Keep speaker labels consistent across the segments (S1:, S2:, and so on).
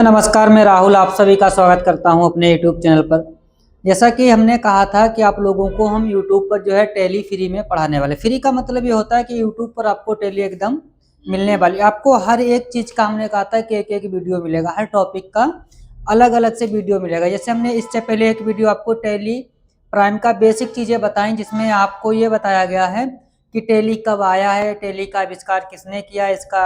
S1: नमस्कार, मैं राहुल आप सभी का स्वागत करता हूं अपने YouTube चैनल पर। जैसा कि हमने कहा था कि आप लोगों को हम YouTube पर जो है टैली फ्री में पढ़ाने वाले। फ्री का मतलब ये होता है कि YouTube पर आपको टैली एकदम मिलने वाली। आपको हर एक चीज़ का हमने कहा था कि एक-एक वीडियो मिलेगा, हर टॉपिक का अलग-अलग से वीडियो मिलेगा। जैसे हमने इससे पहले एक वीडियो आपको टैली प्राइम का बेसिक चीज़ें बताई, जिसमें आपको ये बताया गया है कि टैली कब आया है, टैली का आविष्कार किसने किया, इसका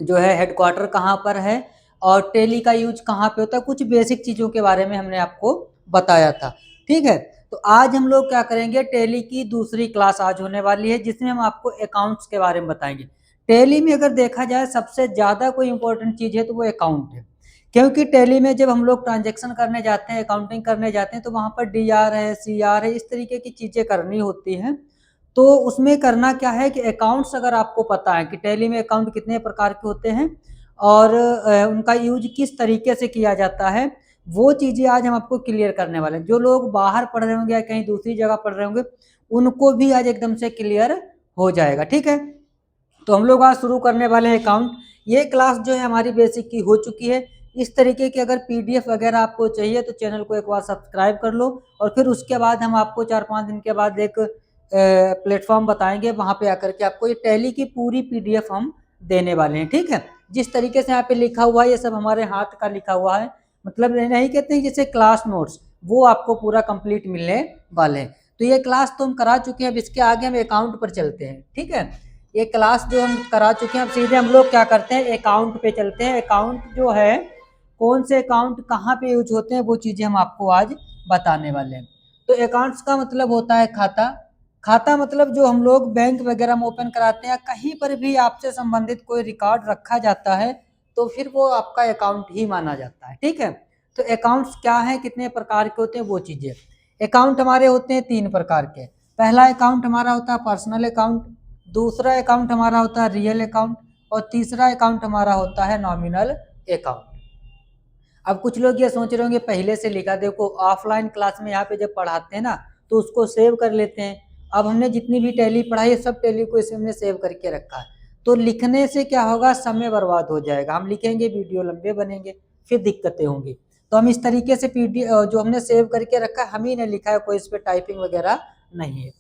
S1: जो है हेडक्वार्टर कहाँ पर है और टैली का यूज कहाँ पे होता है, कुछ बेसिक चीज़ों के बारे में हमने आपको बताया था। ठीक है, तो आज हम लोग क्या करेंगे, टैली की दूसरी क्लास आज होने वाली है, जिसमें हम आपको अकाउंट्स के बारे में बताएंगे। टैली में अगर देखा जाए सबसे ज़्यादा कोई इंपॉर्टेंट चीज़ है तो वो अकाउंट है, क्योंकि टैली में जब हम लोग ट्रांजेक्शन करने जाते हैं, अकाउंटिंग करने जाते हैं, तो वहाँ पर DR है, CR है, इस तरीके की चीज़ें करनी होती हैं। तो उसमें करना क्या है कि अकाउंट्स अगर आपको पता है कि टैली में अकाउंट कितने प्रकार के होते हैं और उनका यूज किस तरीके से किया जाता है, वो चीज़ें आज हम आपको क्लियर करने वाले हैं। जो लोग बाहर पढ़ रहे होंगे या कहीं दूसरी जगह पढ़ रहे होंगे, उनको भी आज एकदम से क्लियर हो जाएगा। ठीक है, तो हम लोग आज शुरू करने वाले हैं अकाउंट। ये क्लास जो है हमारी बेसिक की हो चुकी है। इस तरीके की अगर PDF वगैरह आपको चाहिए तो चैनल को एक बार सब्सक्राइब कर लो, और फिर उसके बाद हम आपको 4-5 दिन के बाद एक प्लेटफॉर्म बताएंगे, वहाँ पे आकर के आपको ये टैली की पूरी PDF हम देने वाले हैं। ठीक है, जिस तरीके से यहाँ पे लिखा हुआ है ये सब हमारे हाथ का लिखा हुआ है, मतलब नहीं कहते हैं जैसे क्लास नोट्स, वो आपको पूरा कंप्लीट मिलने वाले हैं। तो ये क्लास तो हम करा चुके हैं, अब इसके आगे हम अकाउंट पर चलते हैं। ठीक है, ये क्लास जो हम करा चुके हैं, अब सीधे हम लोग क्या करते हैं, अकाउंट पे चलते हैं। अकाउंट जो है, कौन से अकाउंट कहाँ पे यूज होते हैं, वो चीज़ें हम आपको आज बताने वाले हैं। तो अकाउंट्स का मतलब होता है खाता। खाता मतलब जो हम लोग बैंक वगैरह में ओपन कराते हैं, कहीं पर भी आपसे संबंधित कोई रिकॉर्ड रखा जाता है तो फिर वो आपका अकाउंट ही माना जाता है। ठीक है, तो अकाउंट्स क्या है, कितने प्रकार के होते हैं, वो चीज़ें। अकाउंट हमारे होते हैं 3 प्रकार के। पहला अकाउंट हमारा होता है पर्सनल अकाउंट, दूसरा अकाउंट हमारा होता है रियल अकाउंट, और तीसरा अकाउंट हमारा होता है नॉमिनल अकाउंट। अब कुछ लोग ये सोच रहे होंगे पहले से लिखा, देखो ऑफलाइन क्लास में यहाँ पे जब पढ़ाते हैं ना तो उसको सेव कर लेते हैं। अब हमने जितनी भी टैली पढ़ाई है सब टैली को इसमें हमने सेव करके रखा है, तो लिखने से क्या होगा, समय बर्बाद हो जाएगा। हम लिखेंगे वीडियो लंबे बनेंगे, फिर दिक्कतें होंगी। तो हम इस तरीके से PDF जो हमने सेव करके रखा है, हम ही ने लिखा है, कोई इस पर टाइपिंग वगैरह नहीं है।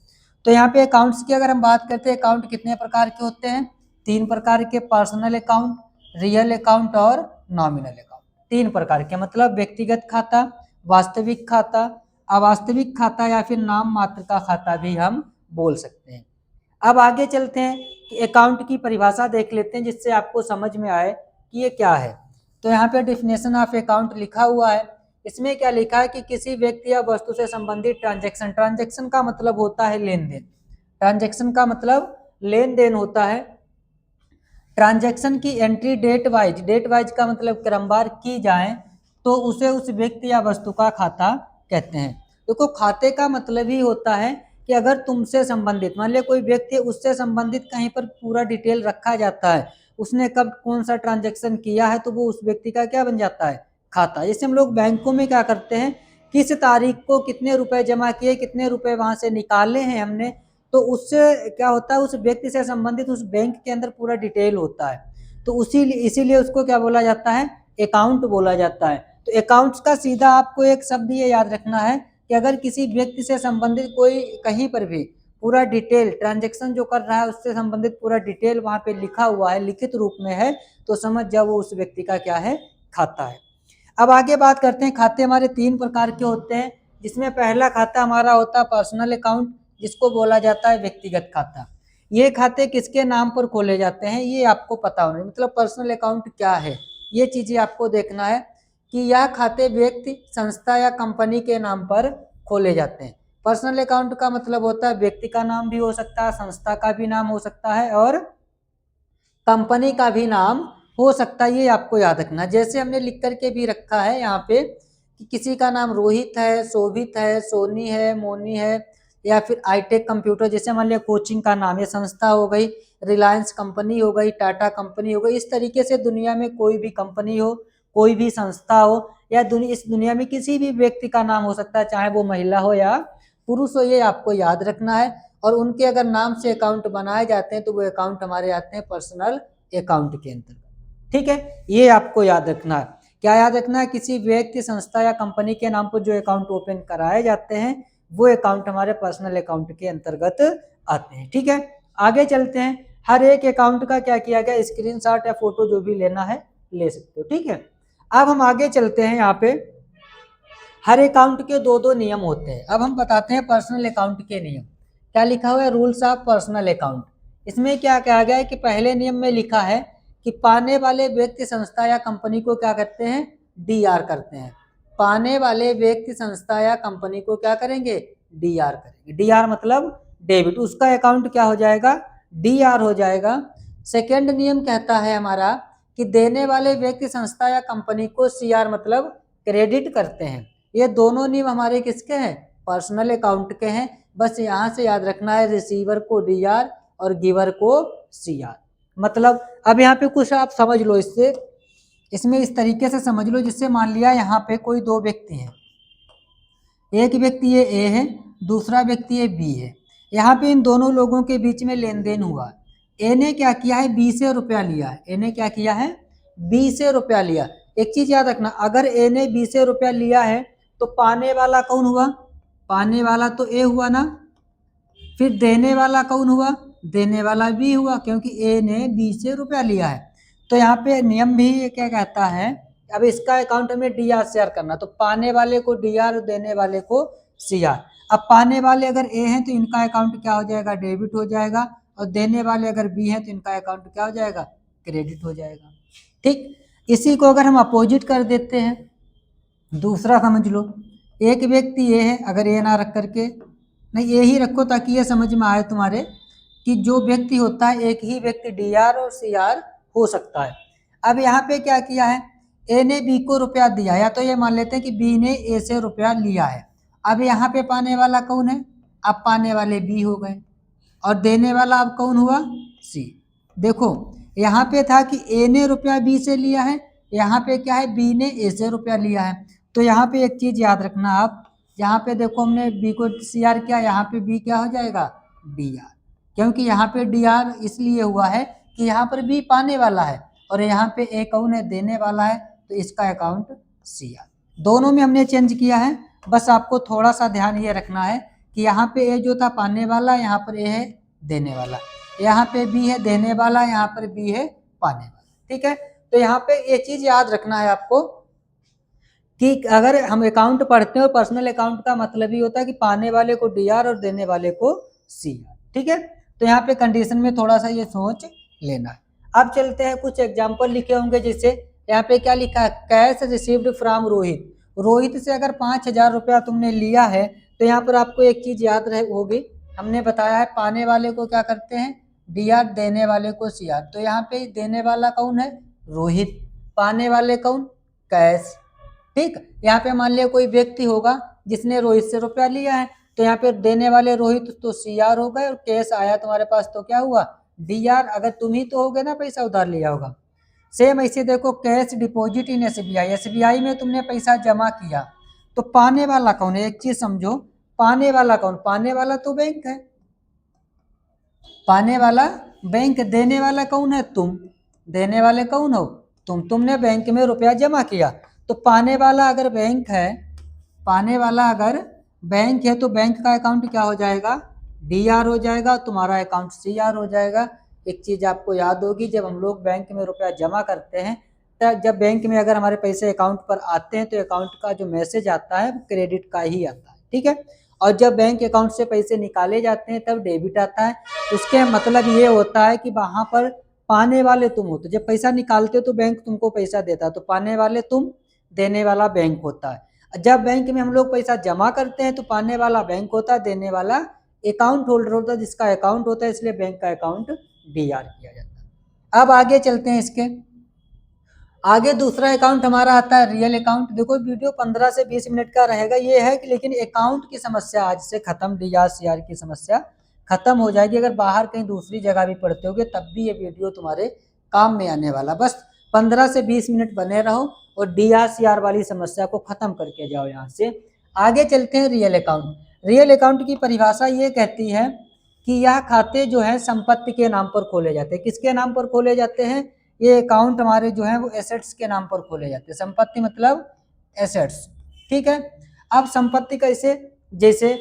S1: तो यहाँ पे अकाउंट्स की अगर हम बात करते हैं, अकाउंट कितने प्रकार के होते हैं, 3 प्रकार के, पर्सनल अकाउंट, रियल अकाउंट और नॉमिनल अकाउंट। 3 प्रकार के, मतलब व्यक्तिगत खाता, वास्तविक खाता, अवास्तविक खाता या फिर नाम मात्र का खाता भी हम बोल सकते हैं। अब आगे चलते हैं कि अकाउंट की परिभाषा देख लेते हैं, जिससे आपको समझ में आए कि ये क्या है। तो यहाँ पे डेफिनेशन ऑफ अकाउंट लिखा हुआ है। इसमें क्या लिखा है कि किसी व्यक्ति या वस्तु से संबंधित ट्रांजैक्शन, ट्रांजैक्शन का मतलब होता है लेन देन, ट्रांजैक्शन का मतलब लेन देन होता है। ट्रांजैक्शन की एंट्री डेट वाइज का मतलब क्रमवार की जाए तो उसे उस व्यक्ति या वस्तु का खाता कहते हैं। देखो, खाते का मतलब ही होता है कि अगर तुमसे संबंधित, मान लिया कोई व्यक्ति है, उससे संबंधित कहीं पर पूरा डिटेल रखा जाता है, उसने कब कौन सा ट्रांजैक्शन किया है, तो वो उस व्यक्ति का क्या बन जाता है, खाता। जैसे हम लोग बैंकों में क्या करते हैं, किस तारीख को कितने रुपए जमा किए, कितने रुपए वहां से निकाले हैं हमने, तो उससे क्या होता है, उस व्यक्ति से संबंधित उस बैंक के अंदर पूरा डिटेल होता है। तो इसीलिए उसको क्या बोला जाता है, अकाउंट बोला जाता है। तो अकाउंट्स का सीधा आपको एक शब्द ये याद रखना है कि अगर किसी व्यक्ति से संबंधित कोई कहीं पर भी पूरा डिटेल, ट्रांजैक्शन जो कर रहा है उससे संबंधित पूरा डिटेल वहां पे लिखा हुआ है, लिखित रूप में है, तो समझ जाओ वो उस व्यक्ति का क्या है, खाता है। अब आगे बात करते हैं, खाते हमारे 3 प्रकार के होते हैं, जिसमें पहला खाता हमारा होता है पर्सनल अकाउंट, जिसको बोला जाता है व्यक्तिगत खाता। ये खाते किसके नाम पर खोले जाते हैं, ये आपको पता होना, मतलब पर्सनल अकाउंट क्या है, ये चीजें आपको देखना है कि यह खाते व्यक्ति, संस्था या कंपनी के नाम पर खोले जाते हैं। पर्सनल अकाउंट का मतलब होता है व्यक्ति का नाम भी हो सकता है, संस्था का भी नाम हो सकता है और कंपनी का भी नाम हो सकता है, ये आपको याद रखना। जैसे हमने लिख करके भी रखा है यहाँ पे कि किसी का नाम रोहित है, शोभित है, सोनी है, मोनी है, या फिर आईटेक कंप्यूटर, जैसे मान लिया कोचिंग का नाम, ये संस्था हो गई, रिलायंस कंपनी हो गई, टाटा कंपनी हो गई। इस तरीके से दुनिया में कोई भी कंपनी हो, कोई भी संस्था हो, या इस दुनिया में किसी भी व्यक्ति का नाम हो सकता है, चाहे वो महिला हो या पुरुष हो, ये आपको याद रखना है। और उनके अगर नाम से अकाउंट बनाए जाते हैं तो वो अकाउंट हमारे आते हैं पर्सनल अकाउंट के अंतर्गत। ठीक है, ये आपको याद रखना है। क्या याद रखना है, किसी व्यक्ति, संस्था या कंपनी के नाम पर जो अकाउंट ओपन कराए जाते हैं वो अकाउंट हमारे पर्सनल अकाउंट के अंतर्गत आते हैं। ठीक है, आगे चलते हैं। हर एक अकाउंट का क्या किया गया, स्क्रीनशॉट या फोटो जो भी लेना है ले सकते हो। ठीक है, अब हम आगे चलते हैं। यहाँ पे हर अकाउंट के दो दो नियम होते हैं। अब हम बताते हैं पर्सनल अकाउंट के नियम। क्या लिखा हुआ है, रूल्स ऑफ पर्सनल अकाउंट। इसमें क्या कहा गया है कि पहले नियम में लिखा है कि पाने वाले व्यक्ति, संस्था या कंपनी को क्या करते हैं, डीआर करते हैं। पाने वाले व्यक्ति, संस्था या कंपनी को क्या करेंगे, डीआर करेंगे। डीआर मतलब डेबिट, उसका अकाउंट क्या हो जाएगा, डीआर हो जाएगा। सेकेंड नियम कहता है हमारा कि देने वाले व्यक्ति, संस्था या कंपनी को सीआर मतलब क्रेडिट करते हैं। ये दोनों नियम हमारे किसके हैं, पर्सनल अकाउंट के हैं। बस यहाँ से याद रखना है, रिसीवर को डीआर और गिवर को सीआर। मतलब अब यहाँ पे कुछ आप समझ लो, इसमें इस तरीके से समझ लो, जिससे मान लिया यहाँ पे कोई दो व्यक्ति हैं, एक व्यक्ति ये ए है, दूसरा व्यक्ति ये बी है। यहाँ पे इन दोनों लोगों के बीच में लेन देन हुआ। ए ने क्या किया है, बी से रुपया लिया है। ए ने क्या किया है, बी से रुपया लिया। एक चीज याद रखना, अगर ए ने बी से रुपया लिया है तो पाने वाला कौन हुआ, पाने वाला तो ए हुआ ना। फिर देने वाला कौन हुआ, देने वाला बी हुआ, क्योंकि ए ने बी से रुपया लिया है। तो यहाँ पे नियम भी क्या कहता है, अब इसका अकाउंट में डीआर शेयर करना, तो पाने वाले को डीआर, देने वाले को सीआर। अब पाने वाले अगर ए हैं तो इनका अकाउंट क्या हो जाएगा, डेबिट हो जाएगा, और देने वाले अगर बी हैं तो इनका अकाउंट क्या हो जाएगा, क्रेडिट हो जाएगा। ठीक, इसी को अगर हम अपोजिट कर देते हैं, दूसरा समझ लो, एक व्यक्ति ये है, अगर ये ना रख करके, नहीं ये ही रखो ताकि ये समझ में आए तुम्हारे कि जो व्यक्ति होता है एक ही व्यक्ति डीआर और सीआर हो सकता है। अब यहाँ पे क्या किया है, ए ने बी को रुपया दिया, या तो ये मान लेते हैं कि बी ने ए से रुपया लिया है। अब यहाँ पे पाने वाला कौन है, अब पाने वाले बी हो गए, और देने वाला अब कौन हुआ, सी। देखो यहाँ पे था कि ए ने रुपया बी से लिया है, यहाँ पे क्या है, बी ने ए से रुपया लिया है। तो यहाँ पे एक चीज याद रखना आप, यहाँ पे देखो हमने बी को सीआर किया, यहाँ पे बी क्या हो जाएगा, डीआर। क्योंकि यहाँ पे डीआर इसलिए हुआ है कि यहाँ पर बी पाने वाला है और यहाँ पे ए कौन है, देने वाला है, तो इसका अकाउंट सीआर। दोनों में हमने चेंज किया है। बस आपको थोड़ा सा ध्यान ये रखना है कि यहाँ पे ए जो था पाने वाला, यहाँ पर ए है देने वाला, यहाँ पे बी है देने वाला, यहाँ पर बी है पाने वाला। ठीक है, तो यहाँ पे ये चीज याद रखना है आपको कि अगर हम अकाउंट पढ़ते हैं, पर्सनल अकाउंट का मतलब ही होता है कि पाने वाले को डीआर और देने वाले को सीआर। ठीक है, तो यहाँ पे कंडीशन में थोड़ा सा ये सोच लेना है। अब चलते हैं, कुछ एग्जाम्पल लिखे होंगे, जैसे यहाँ पे क्या लिखा है, cash received from Rohit. Rohit से अगर 5,000 रुपया तुमने लिया है तो यहाँ पर आपको एक चीज याद रहे होगी, हमने बताया है पाने वाले को क्या करते हैं, डीआर, देने वाले को सीआर। तो यहाँ पे देने वाला कौन है, रोहित, पाने वाले कौन, कैश। ठीक, यहाँ पे मान लिया कोई व्यक्ति होगा जिसने रोहित से रुपया लिया है, तो यहाँ पे देने वाले रोहित तो सीआर हो गए, और कैश आया तुम्हारे पास तो क्या हुआ, डीआर। अगर तुम ही तो होगे ना पैसा उधार लिया होगा। सेम ऐसे देखो, cash deposit in SBI, SBI में तुमने पैसा जमा किया, तो पाने वाला कौन है, एक चीज समझो, पाने वाला कौन, पाने वाला तो बैंक है, पाने वाला बैंक, देने वाला कौन है, तुम, देने वाले कौन हो, तुमने बैंक में रुपया जमा किया। तो पाने वाला अगर बैंक है, पाने वाला अगर बैंक है तो बैंक का अकाउंट क्या हो जाएगा, डीआर हो जाएगा, तुम्हारा अकाउंट सीआर हो जाएगा। एक चीज आपको याद होगी, जब हम लोग बैंक में रुपया जमा करते हैं, तब जब बैंक में अगर हमारे पैसे अकाउंट पर आते हैं तो अकाउंट का जो मैसेज आता है वो क्रेडिट का ही आता है। ठीक है, और जब बैंक अकाउंट से पैसे निकाले जाते हैं तब डेबिट आता है। उसके मतलब ये होता है कि वहां पर पाने वाले तुम हो, तो जब पैसा निकालते हो तो बैंक तुमको पैसा देता है, तो पाने वाले तुम, देने वाला बैंक होता है। जब बैंक में हम लोग पैसा जमा करते हैं तो पाने वाला बैंक होता है, देने वाला अकाउंट होल्डर होता है, जिसका अकाउंट होता है, इसलिए बैंक का अकाउंट डीआर किया जाता है। अब आगे चलते हैं, इसके आगे दूसरा अकाउंट हमारा आता है रियल अकाउंट। देखो वीडियो 15 से 20 मिनट का रहेगा, ये है कि लेकिन अकाउंट की समस्या आज से खत्म, डीआर सीआर की समस्या खत्म हो जाएगी। अगर बाहर कहीं दूसरी जगह भी पढ़ते होगे तब भी ये वीडियो तुम्हारे काम में आने वाला। बस 15 से 20 मिनट बने रहो और डीआर सीआर वाली समस्या को खत्म करके जाओ। यहाँ से आगे चलते हैं रियल अकाउंट। रियल अकाउंट की परिभाषा ये कहती है कि यह खाते जो है संपत्ति के नाम पर खोले जाते हैं। किसके नाम पर खोले जाते हैं, ये अकाउंट हमारे जो है वो एसेट्स के नाम पर खोले जाते हैं। संपत्ति मतलब एसेट्स, ठीक है। अब संपत्ति कैसे, जैसे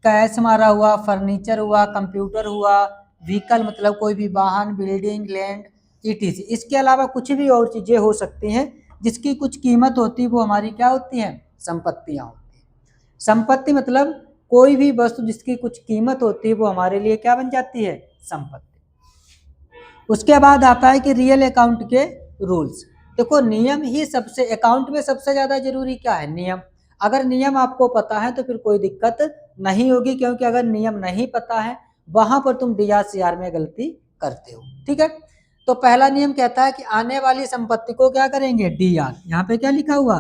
S1: कैश हमारा हुआ, फर्नीचर हुआ, कंप्यूटर हुआ, व्हीकल मतलब कोई भी वाहन, बिल्डिंग, लैंड, ईटीसी। इसके अलावा कुछ भी और चीजें हो सकती हैं जिसकी कुछ कीमत होती है, वो हमारी क्या होती है, संपत्तियां होती हैं। संपत्ति मतलब कोई भी वस्तु जिसकी कुछ कीमत होती है वो हमारे लिए क्या बन जाती है, संपत्ति। उसके बाद आता है कि रियल अकाउंट के रूल्स। देखो नियम ही सबसे, अकाउंट में सबसे ज्यादा जरूरी क्या है, नियम। अगर नियम आपको पता है तो फिर कोई दिक्कत नहीं होगी, क्योंकि अगर नियम नहीं पता है वहां पर तुम DRCR में गलती करते हो, ठीक है। तो पहला नियम कहता है कि आने वाली संपत्ति को क्या करेंगे, DR। यहाँ पे क्या लिखा हुआ,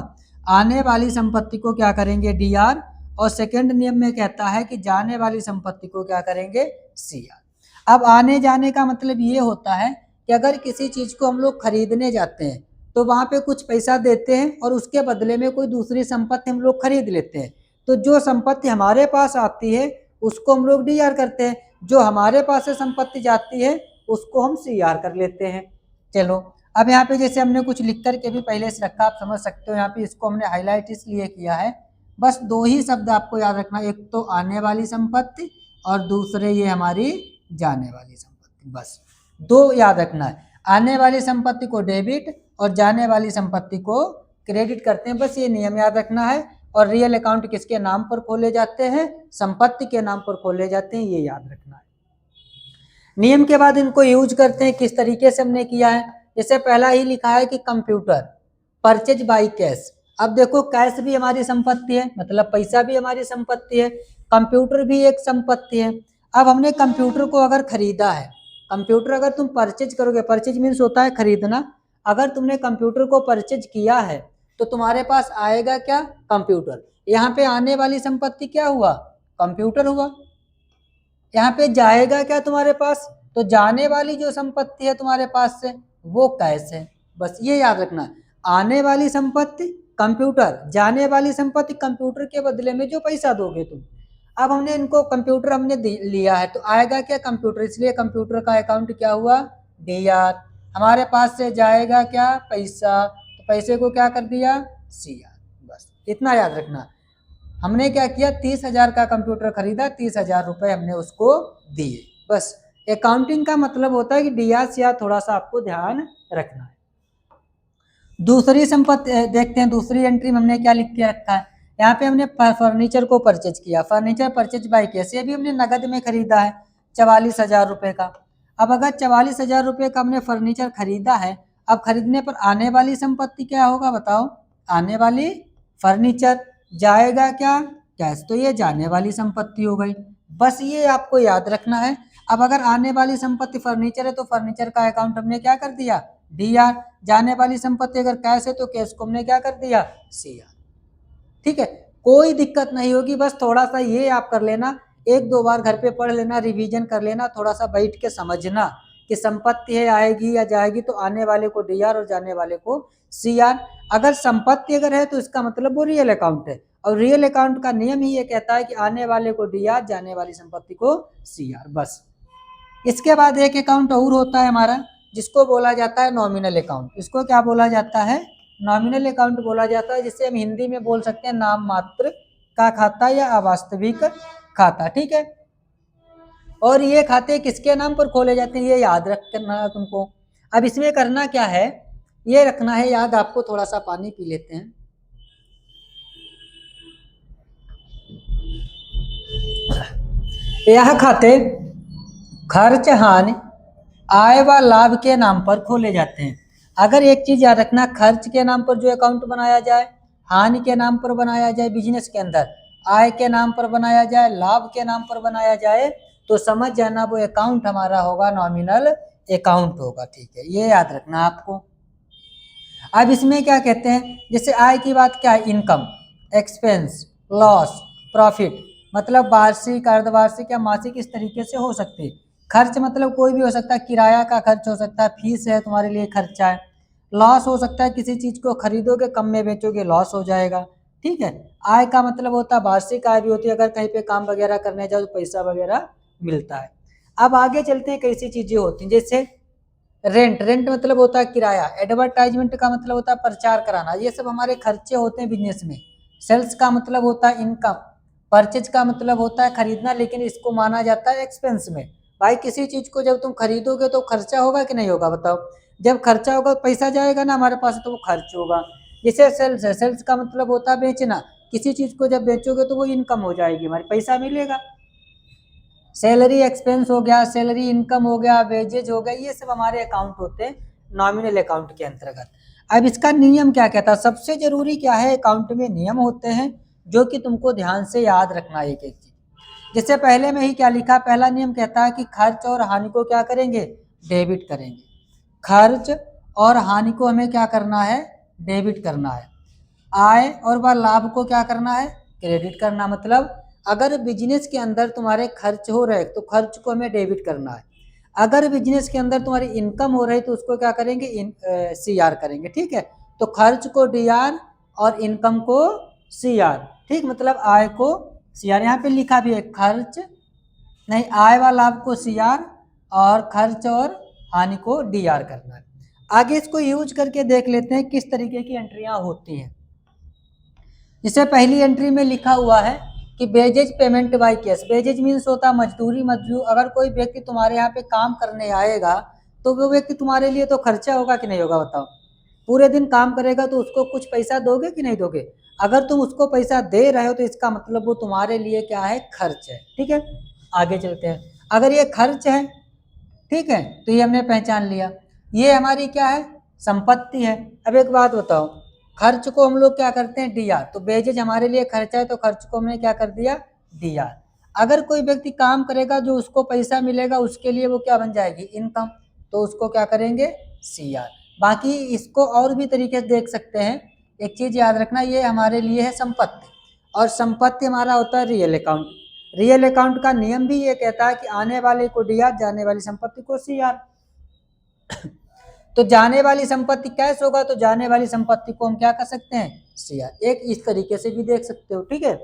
S1: आने वाली संपत्ति को क्या करेंगे, DR। और सेकंड नियम में कहता है कि जाने वाली संपत्ति को क्या करेंगे, CR। अब आने जाने का मतलब ये होता है कि अगर किसी चीज को हम लोग खरीदने जाते हैं तो वहां पे कुछ पैसा देते हैं और उसके बदले में कोई दूसरी संपत्ति हम लोग खरीद लेते हैं। तो जो संपत्ति हमारे पास आती है उसको हम लोग DR करते हैं, जो हमारे पास से संपत्ति जाती है उसको हम CR कर लेते हैं। चलो अब यहाँ पे जैसे हमने कुछ लिख करके भी पहले से रखा, आप समझ सकते हो। यहाँ पे इसको हमने हाईलाइट इसलिए किया है, बस दो ही शब्द आपको याद रखना, एक तो आने वाली संपत्ति और दूसरे ये हमारी जाने वाली संपत्ति, बस दो याद रखना है। आने वाली संपत्ति को डेबिट और जाने वाली संपत्ति को क्रेडिट करते हैं, बस ये नियम याद रखना है। और रियल अकाउंट किसके नाम पर खोले जाते हैं, संपत्ति के नाम पर खोले जाते हैं, ये याद रखना है। नियम के बाद इनको यूज करते हैं, किस तरीके से हमने किया है। जैसे पहला ही लिखा है कि कंप्यूटर परचेज बाय कैश। अब देखो कैश भी हमारी संपत्ति है, मतलब पैसा भी हमारी संपत्ति है, कंप्यूटर भी एक संपत्ति है। अब हमने कंप्यूटर को अगर खरीदा है, कंप्यूटर अगर तुम परचेज करोगे, परचेज मीन्स होता है खरीदना। अगर तुमने कंप्यूटर को परचेज किया है तो तुम्हारे पास आएगा क्या, कंप्यूटर। यहाँ पे आने वाली संपत्ति क्या हुआ, कंप्यूटर हुआ। यहाँ पे जाएगा क्या तुम्हारे पास, तो जाने वाली जो संपत्ति है तुम्हारे पास से वो कैश है, बस ये याद रखना। आने वाली संपत्ति कंप्यूटर, जाने वाली संपत्ति कंप्यूटर के बदले में जो पैसा दोगे तुम। अब हमने इनको कंप्यूटर हमने लिया है तो आएगा क्या, कंप्यूटर, इसलिए कंप्यूटर का अकाउंट क्या हुआ, DR। हमारे पास से जाएगा क्या, पैसा, तो पैसे को क्या कर दिया, CR, बस इतना याद रखना। हमने क्या किया, 30,000 का कंप्यूटर खरीदा, 30,000 रुपए हमने उसको दिए, बस। अकाउंटिंग का मतलब होता है कि DRCR थोड़ा सा आपको ध्यान रखना है। दूसरी संपत्ति देखते हैं, दूसरी एंट्री में हमने क्या लिख के रखा है। यहाँ पे हमने फर्नीचर को परचेज किया, फर्नीचर परचेज बाय कैश, ये भी हमने नगद में खरीदा है 44,000 रुपए का। अब अगर 44,000 रुपए का हमने फर्नीचर खरीदा है, अब खरीदने पर आने वाली संपत्ति क्या होगा बताओ, आने वाली फर्नीचर, जाएगा क्या, कैश, तो ये जाने वाली संपत्ति हो गई, बस ये आपको याद रखना है। अब अगर आने वाली संपत्ति फर्नीचर है तो फर्नीचर का अकाउंट हमने क्या कर दिया, DR। जाने वाली संपत्ति अगर कैश है तो कैश को हमने क्या कर दिया, CR, ठीक है। कोई दिक्कत नहीं होगी, बस थोड़ा सा ये आप कर लेना, एक दो बार घर पे पढ़ लेना, रिवीजन कर लेना, थोड़ा सा बैठ के समझना कि संपत्ति है आएगी या जाएगी, तो आने वाले को DR और जाने वाले को CR। अगर संपत्ति अगर है तो इसका मतलब वो रियल अकाउंट है, और रियल अकाउंट का नियम ही ये कहता है कि आने वाले को DR, जाने वाली संपत्ति को CR, बस। इसके बाद एक अकाउंट और होता है हमारा जिसको बोला जाता है नॉमिनल अकाउंट। इसको क्या बोला जाता है, नॉमिनल अकाउंट बोला जाता है, जिसे हम हिंदी में बोल सकते हैं नाम मात्र का खाता या अवास्तविक खाता, ठीक है। और ये खाते किसके नाम पर खोले जाते हैं, ये याद रखना है तुमको। अब इसमें करना क्या है, ये रखना है याद आपको, थोड़ा सा पानी पी लेते हैं। यह खाते खर्च, हानि, आय व लाभ के नाम पर खोले जाते हैं। अगर एक चीज याद रखना, खर्च के नाम पर जो अकाउंट बनाया जाए, हानि के नाम पर बनाया जाए बिजनेस के अंदर, आय के नाम पर बनाया जाए, लाभ के नाम पर बनाया जाए, तो समझ जाना वो अकाउंट हमारा होगा नॉमिनल अकाउंट होगा, ठीक है, ये याद रखना आपको। अब इसमें क्या कहते हैं, जैसे आय की बात क्या है, इनकम, एक्सपेंस, लॉस, प्रॉफिट, मतलब वार्षिक, अर्धवार्षिक या मासिक, इस तरीके से हो सकते हैं। खर्च मतलब कोई भी हो सकता है, किराया का खर्च हो सकता है, फीस है तुम्हारे लिए खर्चा है। लॉस हो सकता है, किसी चीज को खरीदोगे कम में बेचोगे, लॉस हो जाएगा, ठीक है। आय का मतलब होता है वार्षिक आय भी होती है, अगर कहीं पे काम वगैरह करने जाओ तो पैसा वगैरह मिलता है। अब आगे चलते हैं, कैसी चीजें होती हैं, जैसे रेंट, रेंट मतलब होता है किराया, एडवर्टाइजमेंट का मतलब होता है प्रचार कराना, ये सब हमारे खर्चे होते हैं बिजनेस में। सेल्स का मतलब होता है इनकम, परचेज का मतलब होता है खरीदना, लेकिन इसको माना जाता है एक्सपेंस में। भाई किसी चीज को जब तुम खरीदोगे तो खर्चा होगा कि नहीं होगा बताओ। जब खर्चा होगा पैसा जाएगा ना हमारे पास, तो वो खर्च होगा। जैसे सेल्स है, सेल्स का मतलब होता है बेचना, किसी चीज को जब बेचोगे तो वो इनकम हो जाएगी हमारी, पैसा मिलेगा। सैलरी एक्सपेंस हो गया, सैलरी इनकम हो गया, वेजेज हो गया, ये सब हमारे अकाउंट होते हैं नॉमिनल अकाउंट के अंतर्गत। अब इसका नियम क्या कहता है, सबसे जरूरी क्या है, अकाउंट में नियम होते हैं जो कि तुमको ध्यान से याद रखना है एक एक चीज। जैसे पहले में ही क्या लिखा, पहला नियम कहता है कि खर्च और हानि को क्या करेंगे, डेबिट करेंगे। खर्च और हानि को हमें क्या करना है, डेबिट करना है। आय और वह लाभ को क्या करना है, क्रेडिट करना। मतलब अगर बिजनेस के अंदर तुम्हारे खर्च हो रहे तो खर्च को हमें डेबिट करना है, अगर बिजनेस के अंदर तुम्हारी इनकम हो रही तो उसको क्या करेंगे, सी आर करेंगे। ठीक है, तो खर्च को डी आर और इनकम को सी आर। ठीक, मतलब आय को सी आर, यहाँ पे लिखा भी है खर्च नहीं, आय व लाभ को सी आर और खर्च और हानि को डी आर करना है। आगे इसको यूज करके देख लेते हैं किस तरीके की एंट्रियां होती हैं। जैसे पहली एंट्री में लिखा हुआ है कि badges payment by cash. Badges means होता है मजदूरी, मजदूर। अगर कोई व्यक्ति तुम्हारे यहाँ पे काम करने आएगा तो वो व्यक्ति तुम्हारे लिए तो खर्चा होगा कि नहीं होगा बताओ। पूरे दिन काम करेगा तो उसको कुछ पैसा दोगे कि नहीं दोगे। अगर तुम उसको पैसा दे रहे हो तो इसका मतलब वो तुम्हारे लिए क्या है, खर्च है। ठीक है, आगे चलते हैं। अगर ये खर्च है, ठीक है, तो ये हमने पहचान लिया, ये हमारी क्या है, संपत्ति है। अब एक बात बताओ, खर्च को हम लोग क्या करते हैं, डी आर। तो बेजेज हमारे लिए खर्चा है तो खर्च को हमने क्या कर दिया, डी आर। अगर कोई व्यक्ति काम करेगा जो उसको पैसा मिलेगा उसके लिए वो क्या बन जाएगी, इनकम, तो उसको क्या करेंगे, सी आर। बाकी इसको और भी तरीके से देख सकते हैं। एक चीज याद रखना, ये हमारे लिए है संपत्ति, और संपत्ति हमारा होता है रियल अकाउंट। रियल अकाउंट का नियम भी ये कहता है कि आने वाले को डी आर, जाने वाली संपत्ति को सी आर। तो जाने वाली संपत्ति कैश होगा तो जाने वाली संपत्ति को हम क्या कर सकते हैं, सी आर। एक इस तरीके से भी देख सकते हो। ठीक है,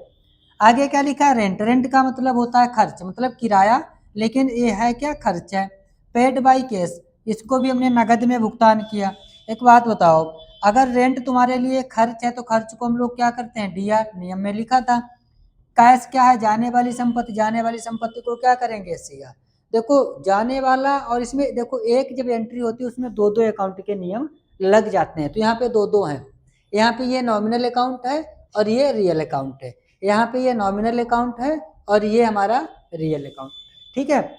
S1: आगे क्या लिखा है, रेंट। रेंट का मतलब होता है खर्च, मतलब किराया, लेकिन ये है क्या, खर्च है। पेड बाई कैश, इसको भी हमने नगद में भुगतान किया। एक बात बताओ, अगर रेंट तुम्हारे लिए खर्च है तो खर्च को हम लोग क्या करते हैं, डी आर, नियम में लिखा था। कैश क्या है, जाने वाली संपत्ति, जाने वाली संपत्ति को क्या करेंगे, सी आर। देखो जाने वाला, और इसमें देखो एक जब एंट्री होती है उसमें दो दो अकाउंट के नियम लग जाते हैं, तो यहाँ पे दो दो हैं। यहाँ पे ये नॉमिनल अकाउंट है और ये रियल अकाउंट है। यहाँ पे ये नॉमिनल अकाउंट है और ये हमारा रियल अकाउंट। ठीक है,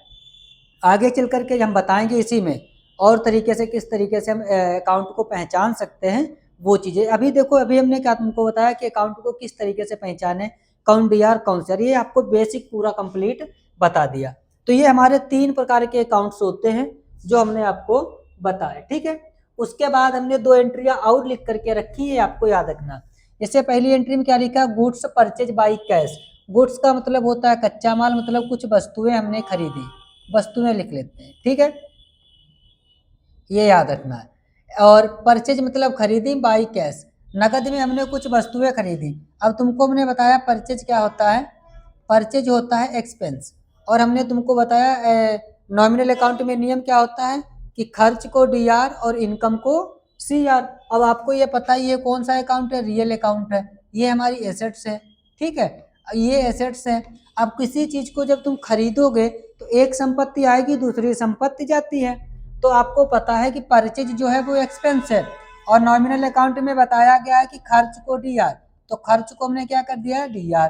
S1: आगे चल करके हम बताएंगे इसी में और तरीके से किस तरीके से हम अकाउंट को पहचान सकते हैं वो चीजें। अभी देखो, अभी हमने क्या तुमको बताया कि अकाउंट को किस तरीके से पहचाने, कौन डी आर कौन सी आर, ये आपको बेसिक पूरा कंप्लीट बता दिया। तो ये हमारे 3 प्रकार के अकाउंट्स होते हैं जो हमने आपको बताए। ठीक है, उसके बाद हमने 2 एंट्रियां और लिख करके रखी है, आपको याद रखना। जैसे पहली एंट्री में क्या लिखा, goods purchase by cash. Goods का मतलब होता है कच्चा माल, मतलब कुछ वस्तुएं हमने खरीदी, वस्तुएं लिख लेते हैं। ठीक है, ये याद रखना है। और परचेज मतलब खरीदी, बाई कैश, नगद में हमने कुछ वस्तुएं खरीदी। अब तुमको हमने बताया परचेज क्या होता है, परचेज होता है एक्सपेंस। और हमने तुमको बताया नॉमिनल अकाउंट में नियम क्या होता है कि खर्च को डी आर और इनकम को सी आर। अब आपको ये पता ही है कौन सा अकाउंट है, रियल अकाउंट है, ये हमारी एसेट्स है। ठीक है, ये एसेट्स है। अब किसी चीज को जब तुम खरीदोगे तो एक संपत्ति आएगी, दूसरी संपत्ति जाती है। तो आपको पता है कि परचेज जो है वो एक्सपेंस है, और नॉमिनल अकाउंट में बताया गया है कि खर्च को डी आर, तो खर्च को हमने क्या कर दिया, डी आर।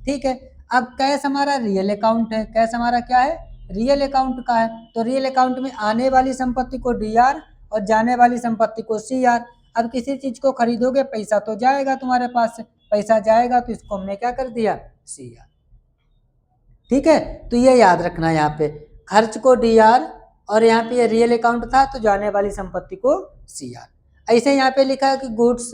S1: ठीक है, अब कैश हमारा रियल अकाउंट है, कैश हमारा क्या है, रियल अकाउंट का है। तो रियल अकाउंट में आने वाली संपत्ति को डी आर और जाने वाली संपत्ति को सी आर। अब किसी चीज को खरीदोगे पैसा तो जाएगा तुम्हारे पास से, पैसा जाएगा तो इसको हमने क्या कर दिया, सी आर। ठीक है, तो ये याद रखना है, यहाँ पे खर्च को डी आर और यहाँ पे ये रियल अकाउंट था तो जाने वाली संपत्ति को सी आर। ऐसे यहाँ पे लिखा है कि गुड्स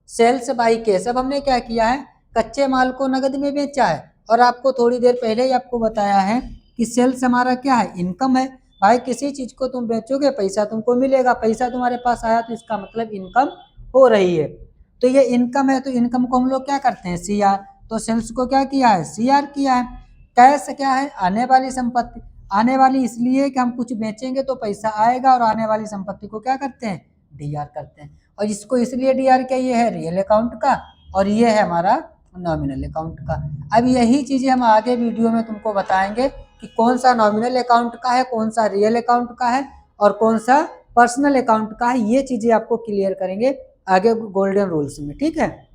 S1: सेल्स बाई कैश। अब हमने क्या किया है, कच्चे माल को नगद में बेचा है, और आपको थोड़ी देर पहले ही आपको बताया है कि सेल्स हमारा क्या है, इनकम है। भाई किसी चीज को तुम बेचोगे पैसा तुमको मिलेगा, पैसा तुम्हारे पास आया तो इसका मतलब इनकम हो रही है। तो ये इनकम है, तो इनकम को हम लोग क्या करते हैं, सी आर। तो सेल्स को क्या किया है, सी आर किया है। कैश क्या है, आने वाली संपत्ति। आने वाली इसलिए कि हम कुछ बेचेंगे तो पैसा आएगा, और आने वाली संपत्ति को क्या करते हैं, डीआर करते हैं। और इसको इसलिए डीआर किया, ये है रियल अकाउंट का और ये है हमारा नॉमिनल अकाउंट का। अब यही चीजें हम आगे वीडियो में तुमको बताएंगे कि कौन सा नॉमिनल अकाउंट का है, कौन सा रियल अकाउंट का है और कौन सा पर्सनल अकाउंट का है। ये चीजें आपको क्लियर करेंगे आगे गोल्डन रूल्स में, ठीक है।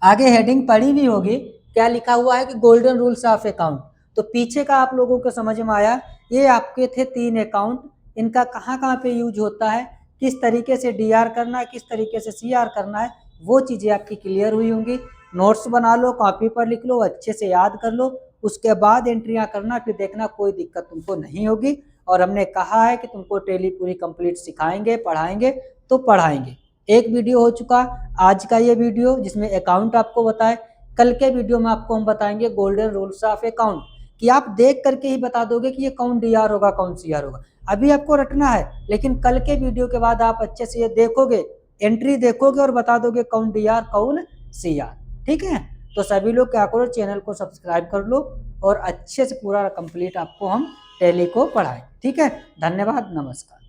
S1: आगे हेडिंग पढ़ी भी होगी, क्या लिखा हुआ है कि गोल्डन रूल्स ऑफ अकाउंट। तो पीछे का आप लोगों को समझ में आया, ये आपके थे 3 अकाउंट, इनका कहाँ कहाँ पे यूज होता है, किस तरीके से डीआर करना है, किस तरीके से सीआर करना है, वो चीज़ें आपकी क्लियर हुई होंगी। नोट्स बना लो, कॉपी पर लिख लो, अच्छे से याद कर लो, उसके बाद एंट्रियाँ करना, फिर देखना कोई दिक्कत तुमको नहीं होगी। और हमने कहा है कि तुमको टैली पूरी कंप्लीट सिखाएंगे, पढ़ाएंगे तो पढ़ाएंगे। एक वीडियो हो चुका आज का ये वीडियो जिसमें अकाउंट आपको बताए। कल के वीडियो में आपको हम बताएंगे गोल्डन रूल्स ऑफ अकाउंट, कि आप देख करके ही बता दोगे कि ये कौन डीआर होगा कौन सीआर होगा। अभी आपको रटना है, लेकिन कल के वीडियो के बाद आप अच्छे से ये देखोगे, एंट्री देखोगे और बता दोगे कौन डीआर कौन सीआर, ठीक है। तो सभी लोग क्या करो, चैनल को सब्सक्राइब कर लो और अच्छे से पूरा कंप्लीट आपको हम टैली को पढ़ाएं, ठीक है। धन्यवाद, नमस्कार।